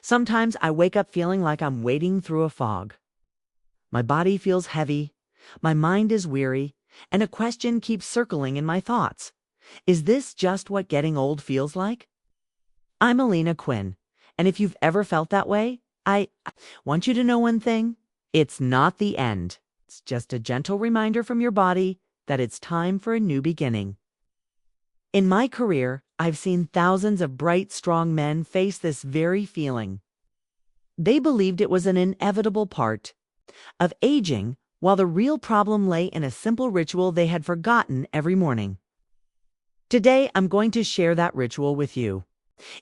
Sometimes I wake up feeling like I'm wading through a fog. My body feels heavy, my mind is weary, and a question keeps circling in my thoughts. Is this just what getting old feels like? I'm Elena Quinn, and if you've ever felt that way, I want you to know one thing. It's not the end. It's just a gentle reminder from your body that it's time for a new beginning. In my career, I've seen thousands of bright, strong men face this very feeling. They believed it was an inevitable part of aging, while the real problem lay in a simple ritual they had forgotten every morning. Today, I'm going to share that ritual with you.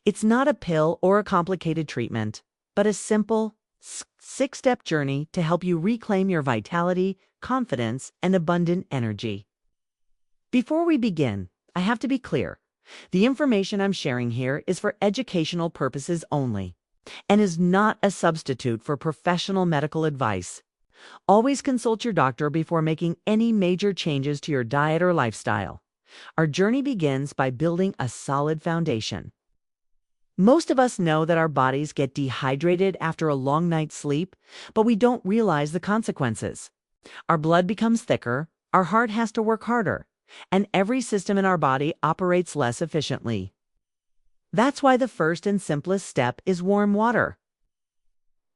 It's not a pill or a complicated treatment, but a simple, six-step journey to help you reclaim your vitality, confidence, and abundant energy. Before we begin, I have to be clear. The information I'm sharing here is for educational purposes only and is not a substitute for professional medical advice. Always consult your doctor before making any major changes to your diet or lifestyle. Our journey begins by building a solid foundation. Most of us know that our bodies get dehydrated after a long night's sleep, but we don't realize the consequences. Our blood becomes thicker, our heart has to work harder, and every system in our body operates less efficiently. That's why the first and simplest step is warm water.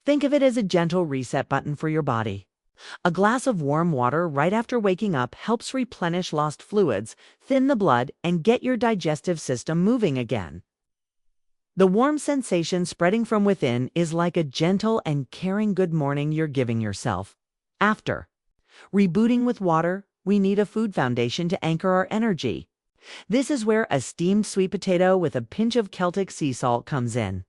Think of it as a gentle reset button for your body. A glass of warm water right after waking up helps replenish lost fluids, thin the blood, and get your digestive system moving again. The warm sensation spreading from within is like a gentle and caring good morning you're giving yourself. After rebooting with water, we need a food foundation to anchor our energy. This is where a steamed sweet potato with a pinch of Celtic sea salt comes in.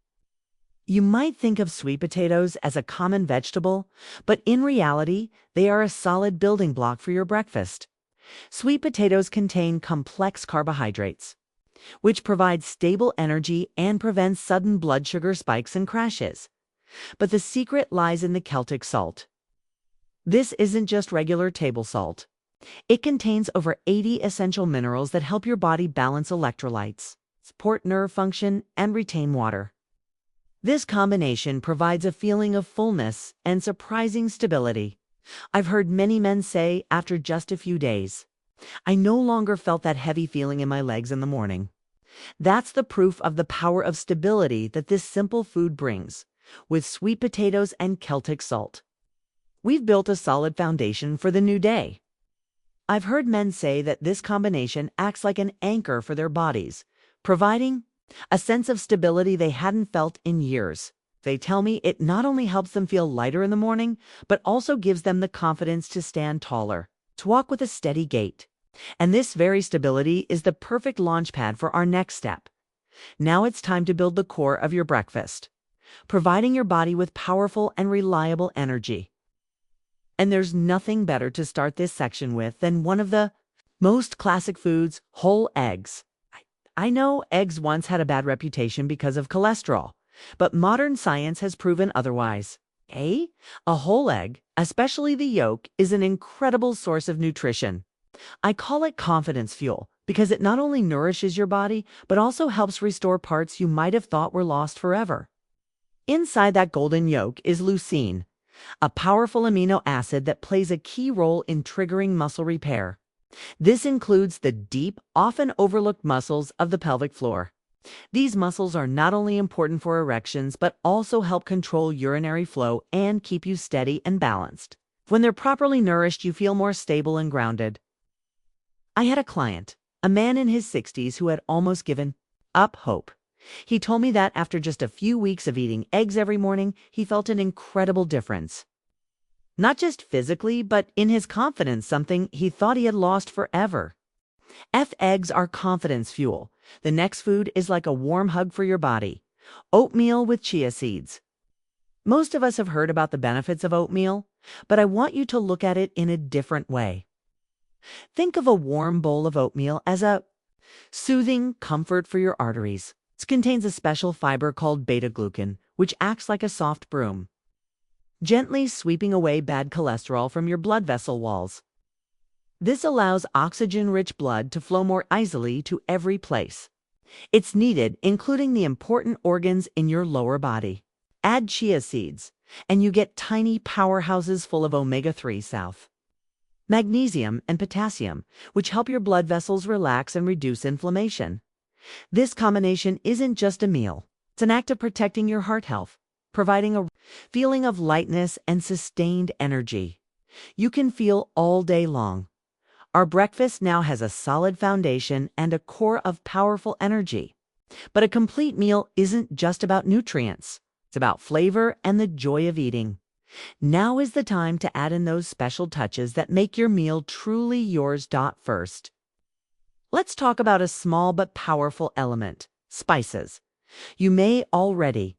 You might think of sweet potatoes as a common vegetable, but in reality, they are a solid building block for your breakfast. Sweet potatoes contain complex carbohydrates, which provide stable energy and prevents sudden blood sugar spikes and crashes. But the secret lies in the Celtic salt. This isn't just regular table salt. It contains over 80 essential minerals that help your body balance electrolytes, support nerve function, and retain water. This combination provides a feeling of fullness and surprising stability. I've heard many men say after just a few days, I no longer felt that heavy feeling in my legs in the morning. That's the proof of the power of stability that this simple food brings, with sweet potatoes and Celtic salt. We've built a solid foundation for the new day. I've heard men say that this combination acts like an anchor for their bodies, providing a sense of stability they hadn't felt in years. They tell me it not only helps them feel lighter in the morning, but also gives them the confidence to stand taller, to walk with a steady gait. And this very stability is the perfect launch pad for our next step. Now it's time to build the core of your breakfast, providing your body with powerful and reliable energy. And there's nothing better to start this section with than one of the most classic foods, whole eggs. I know eggs once had a bad reputation because of cholesterol, but modern science has proven otherwise. A whole egg, especially the yolk, is an incredible source of nutrition. I call it confidence fuel because it not only nourishes your body, but also helps restore parts you might have thought were lost forever. Inside that golden yolk is leucine, a powerful amino acid that plays a key role in triggering muscle repair. This includes the deep, often overlooked muscles of the pelvic floor. These muscles are not only important for erections, but also help control urinary flow and keep you steady and balanced. When they're properly nourished, you feel more stable and grounded. I had a client, a man in his 60s who had almost given up hope. He told me that after just a few weeks of eating eggs every morning, he felt an incredible difference. Not just physically, but in his confidence, something he thought he had lost forever. Eggs are confidence fuel. The next food is like a warm hug for your body. Oatmeal with chia seeds. Most of us have heard about the benefits of oatmeal, but I want you to look at it in a different way. Think of a warm bowl of oatmeal as a soothing comfort for your arteries. It contains a special fiber called beta-glucan, which acts like a soft broom, gently sweeping away bad cholesterol from your blood vessel walls. This allows oxygen-rich blood to flow more easily to every place it's needed, including the important organs in your lower body. Add chia seeds, and you get tiny powerhouses full of omega-3 south. Magnesium and potassium, which help your blood vessels relax and reduce inflammation. This combination isn't just a meal. It's an act of protecting your heart health, providing a feeling of lightness and sustained energy. You can feel all day long. Our breakfast now has a solid foundation and a core of powerful energy. But a complete meal isn't just about nutrients. It's about flavor and the joy of eating. Now is the time to add in those special touches that make your meal truly yours. First, let's talk about a small but powerful element: spices. You may already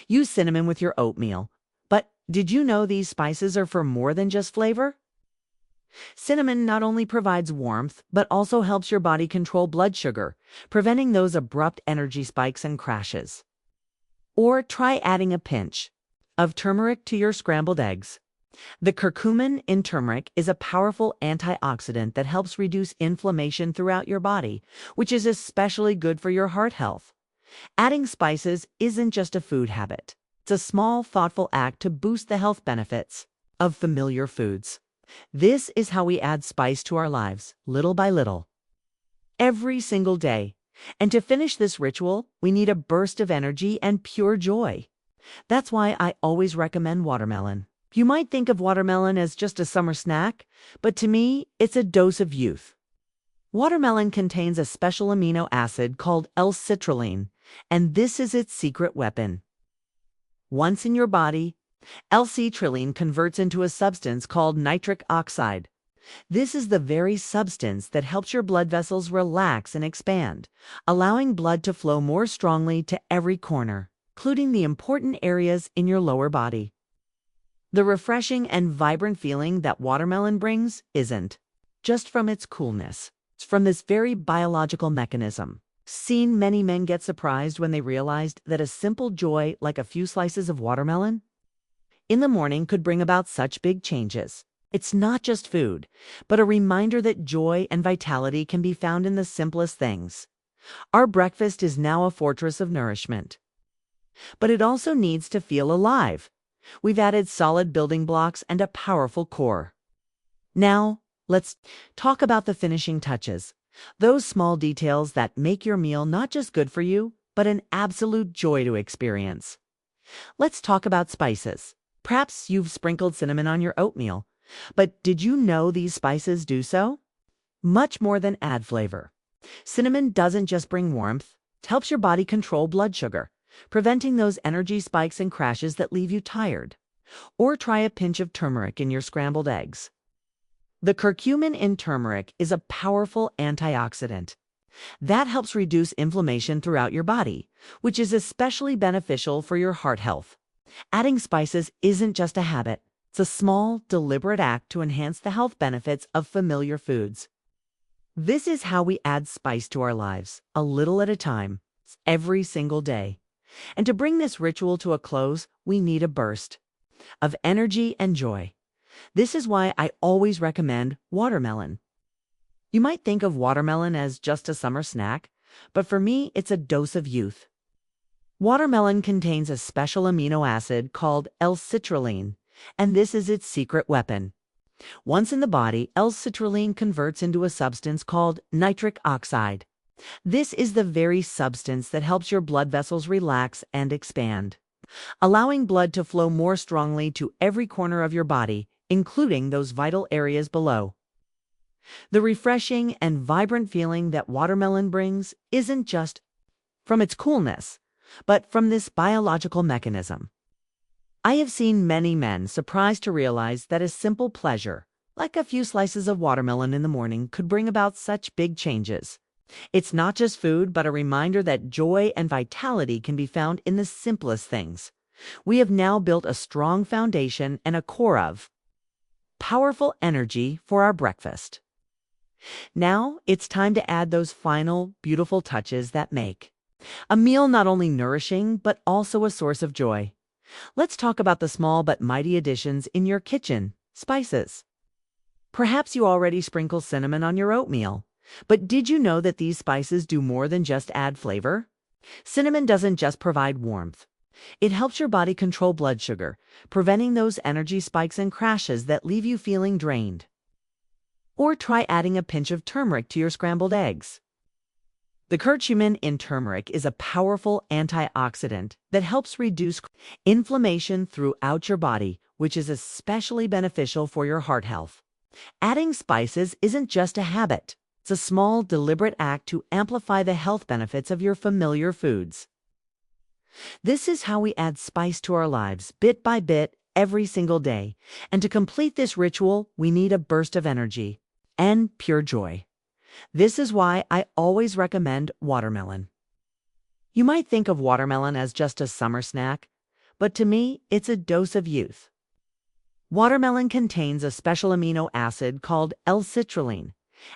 use cinnamon with your oatmeal, but did you know these spices are for more than just flavor? Cinnamon not only provides warmth, but also helps your body control blood sugar, preventing those abrupt energy spikes and crashes. Or try adding a pinch of turmeric to your scrambled eggs. The curcumin in turmeric is a powerful antioxidant that helps reduce inflammation throughout your body, which is especially good for your heart health. Adding spices isn't just a food habit. It's a small, thoughtful act to boost the health benefits of familiar foods. This is how we add spice to our lives, little by little, every single day. And to finish this ritual, we need a burst of energy and pure joy. That's why I always recommend watermelon. You might think of watermelon as just a summer snack, but to me, it's a dose of youth. Watermelon contains a special amino acid called L-citrulline, and this is its secret weapon. Once in your body, L-citrulline converts into a substance called nitric oxide. This is the very substance that helps your blood vessels relax and expand, allowing blood to flow more strongly to every corner, including the important areas in your lower body. The refreshing and vibrant feeling that watermelon brings isn't just from its coolness. It's from this very biological mechanism. Seen many men get surprised when they realized that a simple joy like a few slices of watermelon in the morning could bring about such big changes. It's not just food, but a reminder that joy and vitality can be found in the simplest things. Our breakfast is now a fortress of nourishment. But it also needs to feel alive. We've added solid building blocks and a powerful core. Now, let's talk about the finishing touches. Those small details that make your meal not just good for you, but an absolute joy to experience. Let's talk about spices. Perhaps you've sprinkled cinnamon on your oatmeal, but did you know these spices do so? Much more than add flavor. Cinnamon doesn't just bring warmth, it helps your body control blood sugar, preventing those energy spikes and crashes that leave you tired. Or try a pinch of turmeric in your scrambled eggs. The curcumin in turmeric is a powerful antioxidant. That helps reduce inflammation throughout your body, which is especially beneficial for your heart health. Adding spices isn't just a habit. It's a small, deliberate act to enhance the health benefits of familiar foods. This is how we add spice to our lives, a little at a time, every single day. And to bring this ritual to a close, we need a burst of energy and joy. This is why I always recommend watermelon. You might think of watermelon as just a summer snack, but for me, it's a dose of youth. Watermelon contains a special amino acid called L-citrulline, and this is its secret weapon. Once in the body, L-citrulline converts into a substance called nitric oxide. This is the very substance that helps your blood vessels relax and expand, allowing blood to flow more strongly to every corner of your body, including those vital areas below. The refreshing and vibrant feeling that watermelon brings isn't just from its coolness, but from this biological mechanism. I have seen many men surprised to realize that a simple pleasure, like a few slices of watermelon in the morning, could bring about such big changes. It's not just food, but a reminder that joy and vitality can be found in the simplest things. We have now built a strong foundation and a core of powerful energy for our breakfast. Now it's time to add those final, beautiful touches that make a meal not only nourishing, but also a source of joy. Let's talk about the small but mighty additions in your kitchen: spices. Perhaps you already sprinkle cinnamon on your oatmeal, but did you know that these spices do more than just add flavor? Cinnamon doesn't just provide warmth. It helps your body control blood sugar, preventing those energy spikes and crashes that leave you feeling drained. Or try adding a pinch of turmeric to your scrambled eggs. The curcumin in turmeric is a powerful antioxidant that helps reduce inflammation throughout your body, which is especially beneficial for your heart health. Adding spices isn't just a habit. It's a small, deliberate act to amplify the health benefits of your familiar foods. This is how we add spice to our lives, bit by bit, every single day. And to complete this ritual, we need a burst of energy and pure joy. This is why I always recommend watermelon. You might think of watermelon as just a summer snack, but to me, it's a dose of youth. Watermelon contains a special amino acid called L-citrulline,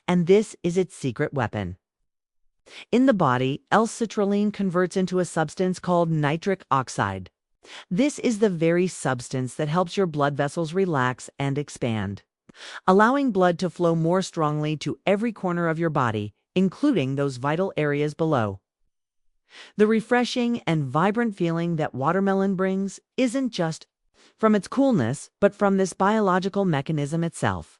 and this is its secret weapon. In the body, L-citrulline converts into a substance called nitric oxide. This is the very substance that helps your blood vessels relax and expand, allowing blood to flow more strongly to every corner of your body, including those vital areas below. The refreshing and vibrant feeling that watermelon brings isn't just from its coolness, but from this biological mechanism itself.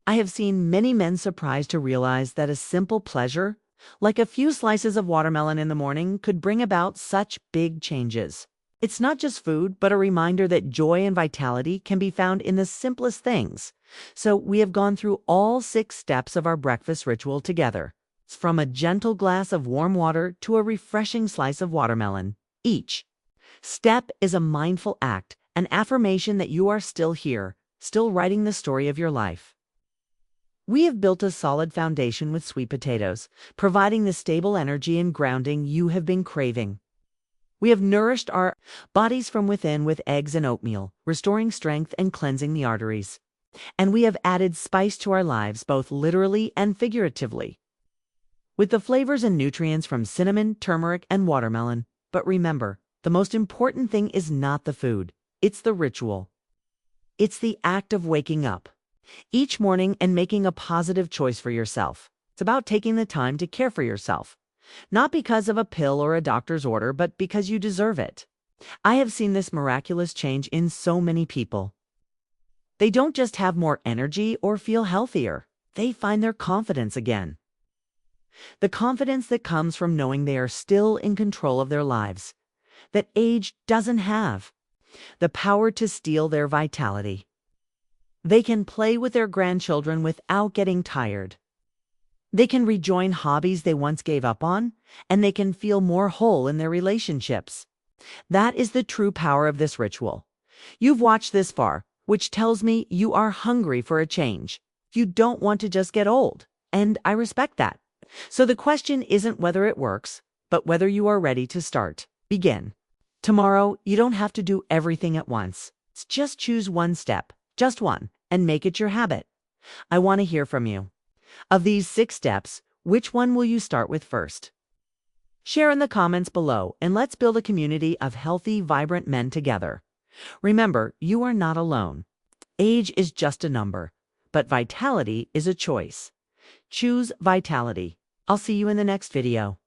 I have seen many men surprised to realize that a simple pleasure, like a few slices of watermelon in the morning, could bring about such big changes. It's not just food, but a reminder that joy and vitality can be found in the simplest things. So we have gone through all 6 steps of our breakfast ritual together, from a gentle glass of warm water to a refreshing slice of watermelon. Each step is a mindful act, an affirmation that you are still here, still writing the story of your life. We have built a solid foundation with sweet potatoes, providing the stable energy and grounding you have been craving. We have nourished our bodies from within with eggs and oatmeal, restoring strength and cleansing the arteries. And we have added spice to our lives, both literally and figuratively, with the flavors and nutrients from cinnamon, turmeric, and watermelon. But remember, the most important thing is not the food, it's the ritual. It's the act of waking up each morning and making a positive choice for yourself. It's about taking the time to care for yourself, not because of a pill or a doctor's order, but because you deserve it. I have seen this miraculous change in so many people. They don't just have more energy or feel healthier, they find their confidence again. The confidence that comes from knowing they are still in control of their lives, that age doesn't have the power to steal their vitality. They can play with their grandchildren without getting tired. They can rejoin hobbies they once gave up on, and they can feel more whole in their relationships. That is the true power of this ritual. You've watched this far, which tells me you are hungry for a change. You don't want to just get old, and I respect that. So the question isn't whether it works, but whether you are ready to start. Begin. Tomorrow, you don't have to do everything at once. Just choose one step, just one, and make it your habit. I want to hear from you. Of these 6 steps, which one will you start with first? Share in the comments below, and let's build a community of healthy, vibrant men together. Remember, you are not alone. Age is just a number, but vitality is a choice. Choose vitality. I'll see you in the next video.